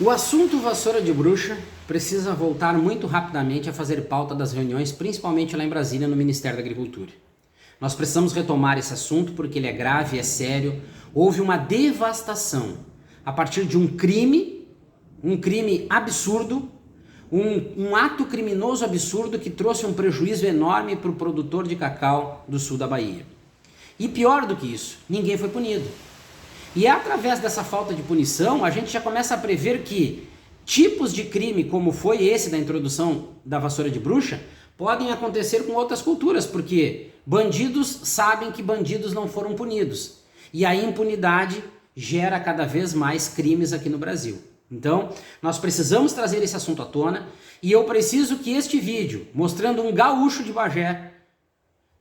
O assunto vassoura de bruxa precisa voltar muito rapidamente a fazer pauta das reuniões, principalmente lá em Brasília, no Ministério da Agricultura. Nós precisamos retomar esse assunto porque ele é grave, é sério. Houve uma devastação a partir de um crime absurdo, um ato criminoso absurdo que trouxe um prejuízo enorme para o produtor de cacau do sul da Bahia. E pior do que isso, ninguém foi punido. E é através dessa falta de punição, a gente já começa a prever que tipos de crime, como foi esse da introdução da vassoura de bruxa, podem acontecer com outras culturas, porque bandidos sabem que bandidos não foram punidos. E a impunidade gera cada vez mais crimes aqui no Brasil. Então, nós precisamos trazer esse assunto à tona, e eu preciso que este vídeo, mostrando um gaúcho de Bagé,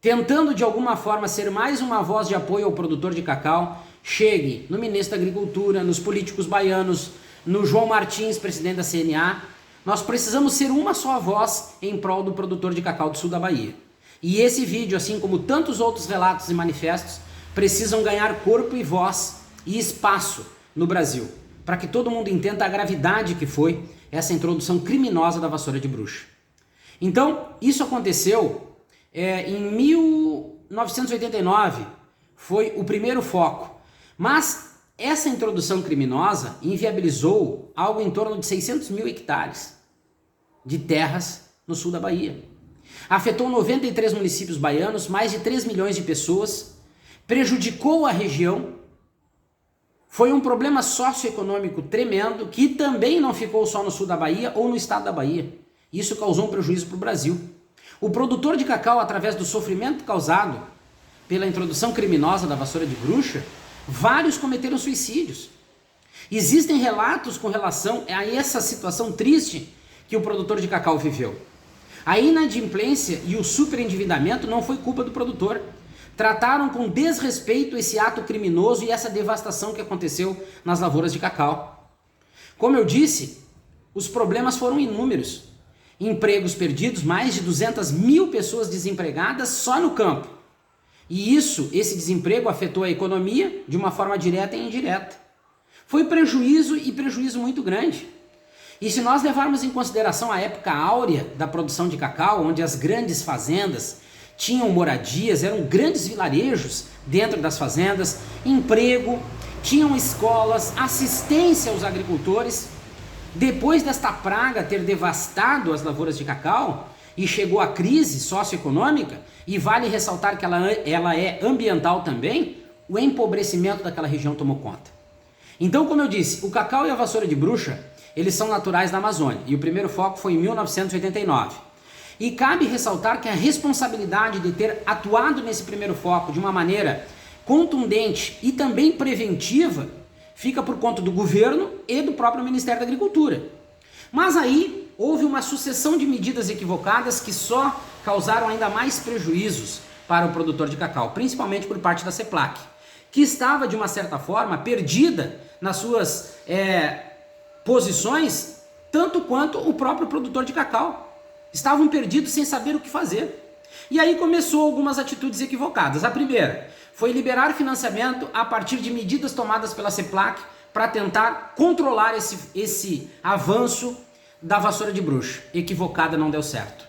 tentando de alguma forma ser mais uma voz de apoio ao produtor de cacau, chegue no ministro da Agricultura, nos políticos baianos, no João Martins, presidente da CNA. Nós precisamos ser uma só voz em prol do produtor de cacau do sul da Bahia. E esse vídeo, assim como tantos outros relatos e manifestos, precisam ganhar corpo e voz e espaço no Brasil, para que todo mundo entenda a gravidade que foi essa introdução criminosa da vassoura de bruxa. Então, isso aconteceu em 1989, foi o primeiro foco. Mas essa introdução criminosa inviabilizou algo em torno de 600 mil hectares de terras no sul da Bahia. Afetou 93 municípios baianos, mais de 3 milhões de pessoas, prejudicou a região. Foi um problema socioeconômico tremendo que também não ficou só no sul da Bahia ou no estado da Bahia. Isso causou um prejuízo para o Brasil. O produtor de cacau, através do sofrimento causado pela introdução criminosa da vassoura de bruxa, vários cometeram suicídios. Existem relatos com relação a essa situação triste que o produtor de cacau viveu. A inadimplência e o superendividamento não foi culpa do produtor. Trataram com desrespeito esse ato criminoso e essa devastação que aconteceu nas lavouras de cacau. Como eu disse, os problemas foram inúmeros. Empregos perdidos, mais de 200 mil pessoas desempregadas só no campo. E esse desemprego afetou a economia de uma forma direta e indireta. Foi prejuízo muito grande. E se nós levarmos em consideração a época áurea da produção de cacau, onde as grandes fazendas tinham moradias, eram grandes vilarejos dentro das fazendas, emprego, tinham escolas, assistência aos agricultores. Depois desta praga ter devastado as lavouras de cacau, e chegou a crise socioeconômica, e vale ressaltar que ela é ambiental também, o empobrecimento daquela região tomou conta. Então, como eu disse, o cacau e a vassoura de bruxa, eles são naturais da Amazônia, e o primeiro foco foi em 1989. E cabe ressaltar que a responsabilidade de ter atuado nesse primeiro foco de uma maneira contundente e também preventiva, fica por conta do governo e do próprio Ministério da Agricultura. Mas aí houve uma sucessão de medidas equivocadas que só causaram ainda mais prejuízos para o produtor de cacau, principalmente por parte da CEPLAC, que estava de uma certa forma perdida nas suas posições, tanto quanto o próprio produtor de cacau. Estavam perdidos sem saber o que fazer. E aí começou algumas atitudes equivocadas. A primeira foi liberar financiamento a partir de medidas tomadas pela CEPLAC para tentar controlar esse avanço da vassoura de bruxa. Equivocada, não deu certo.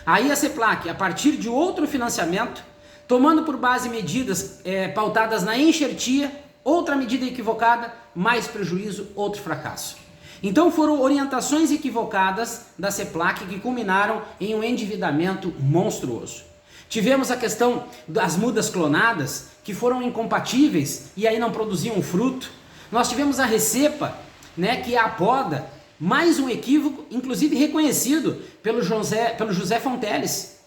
Aí a CEPLAC, a partir de outro financiamento, tomando por base medidas pautadas na enxertia, outra medida equivocada, mais prejuízo, outro fracasso. Então foram orientações equivocadas da CEPLAC que culminaram em um endividamento monstruoso. Tivemos a questão das mudas clonadas, que foram incompatíveis e aí não produziam fruto. Nós tivemos a recepa, que é a poda, mais um equívoco, inclusive reconhecido pelo José Fonteles,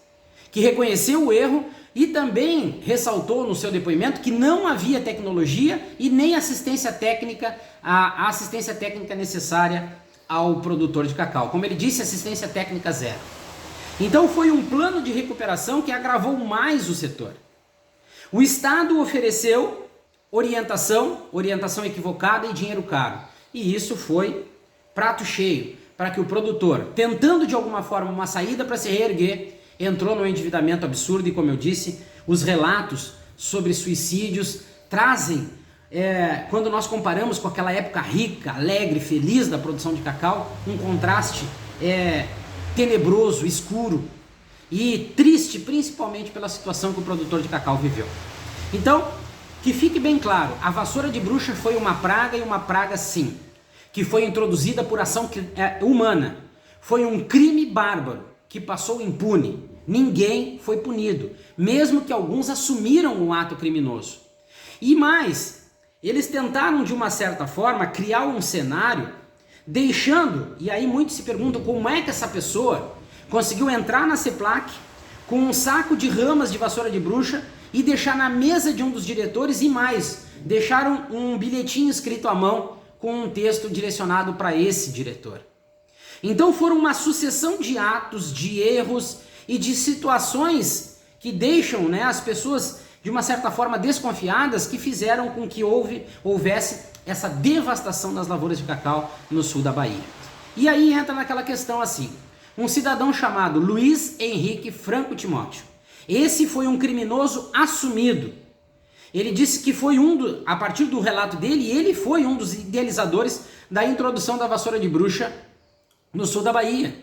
que reconheceu o erro e também ressaltou no seu depoimento que não havia tecnologia e nem assistência técnica, a assistência técnica necessária ao produtor de cacau. Como ele disse, assistência técnica zero. Então foi um plano de recuperação que agravou mais o setor. O Estado ofereceu orientação equivocada e dinheiro caro. E isso foi prato cheio para que o produtor, tentando de alguma forma uma saída para se reerguer, entrou no endividamento absurdo. E como eu disse, os relatos sobre suicídios trazem quando nós comparamos com aquela época rica, alegre, feliz da produção de cacau, um contraste tenebroso, escuro e triste, principalmente pela situação que o produtor de cacau viveu. Então, que fique bem claro, a vassoura de bruxa foi uma praga, e uma praga sim, que foi introduzida por ação humana. Foi um crime bárbaro que passou impune. Ninguém foi punido, mesmo que alguns assumiram o ato criminoso. E mais, eles tentaram de uma certa forma criar um cenário deixando, e aí muitos se perguntam como é que essa pessoa conseguiu entrar na CEPLAC com um saco de ramas de vassoura de bruxa e deixar na mesa de um dos diretores, e mais, deixaram um bilhetinho escrito à mão com um texto direcionado para esse diretor. Então foram uma sucessão de atos, de erros e de situações que deixam, as pessoas de uma certa forma desconfiadas, que fizeram com que houvesse essa devastação das lavouras de cacau no sul da Bahia. E aí entra naquela questão assim, um cidadão chamado Luiz Henrique Franco Timóteo. Esse foi um criminoso assumido. Ele disse que foi a partir do relato dele, ele foi um dos idealizadores da introdução da vassoura de bruxa no sul da Bahia.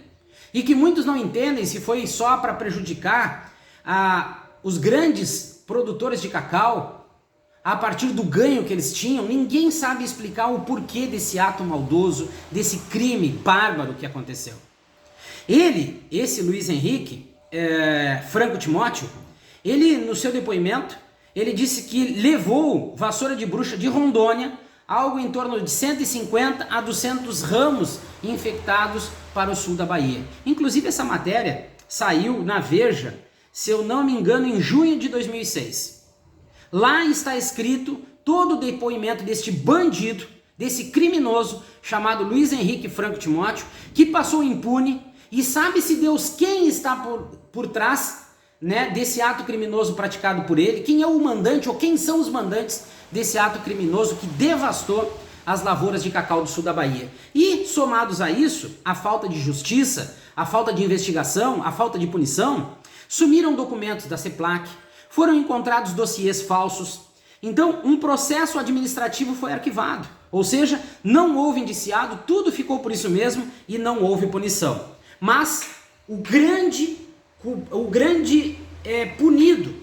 E que muitos não entendem se foi só para prejudicar os grandes produtores de cacau, a partir do ganho que eles tinham. Ninguém sabe explicar o porquê desse ato maldoso, desse crime bárbaro que aconteceu. Esse Luiz Henrique Franco Timóteo, ele no seu depoimento, ele disse que levou vassoura de bruxa de Rondônia, algo em torno de 150 a 200 ramos infectados para o sul da Bahia. Inclusive essa matéria saiu na Veja, se eu não me engano, em junho de 2006. Lá está escrito todo o depoimento deste bandido, desse criminoso chamado Luiz Henrique Franco Timóteo, que passou impune. E sabe-se Deus quem está por trás, desse ato criminoso praticado por ele, quem é o mandante ou quem são os mandantes desse ato criminoso que devastou as lavouras de cacau do sul da Bahia. E somados a isso, a falta de justiça, a falta de investigação, a falta de punição, sumiram documentos da CEPLAC, foram encontrados dossiês falsos. Então um processo administrativo foi arquivado, ou seja, não houve indiciado, tudo ficou por isso mesmo e não houve punição. Mas o grande punido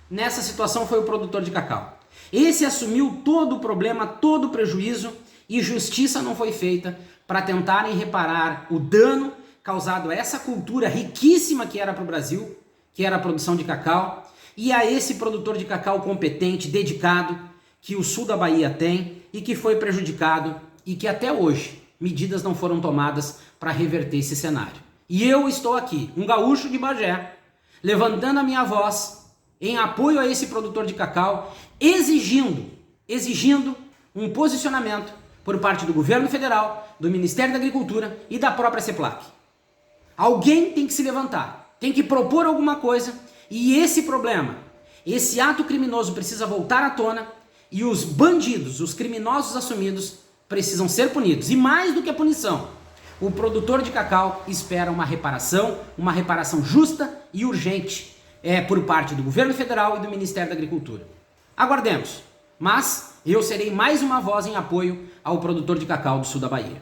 nessa situação foi o produtor de cacau. Esse assumiu todo o problema, todo o prejuízo, e justiça não foi feita para tentarem reparar o dano causado a essa cultura riquíssima que era para o Brasil, que era a produção de cacau, e a esse produtor de cacau competente, dedicado, que o sul da Bahia tem e que foi prejudicado, e que até hoje medidas não foram tomadas para reverter esse cenário. E eu estou aqui, um gaúcho de Bagé, levantando a minha voz em apoio a esse produtor de cacau, exigindo um posicionamento por parte do governo federal, do Ministério da Agricultura e da própria CEPLAC. Alguém tem que se levantar, tem que propor alguma coisa, e esse problema, esse ato criminoso precisa voltar à tona, e os bandidos, os criminosos assumidos, precisam ser punidos. E mais do que a punição, o produtor de cacau espera uma reparação justa e urgente por parte do governo federal e do Ministério da Agricultura. Aguardemos, mas eu serei mais uma voz em apoio ao produtor de cacau do sul da Bahia.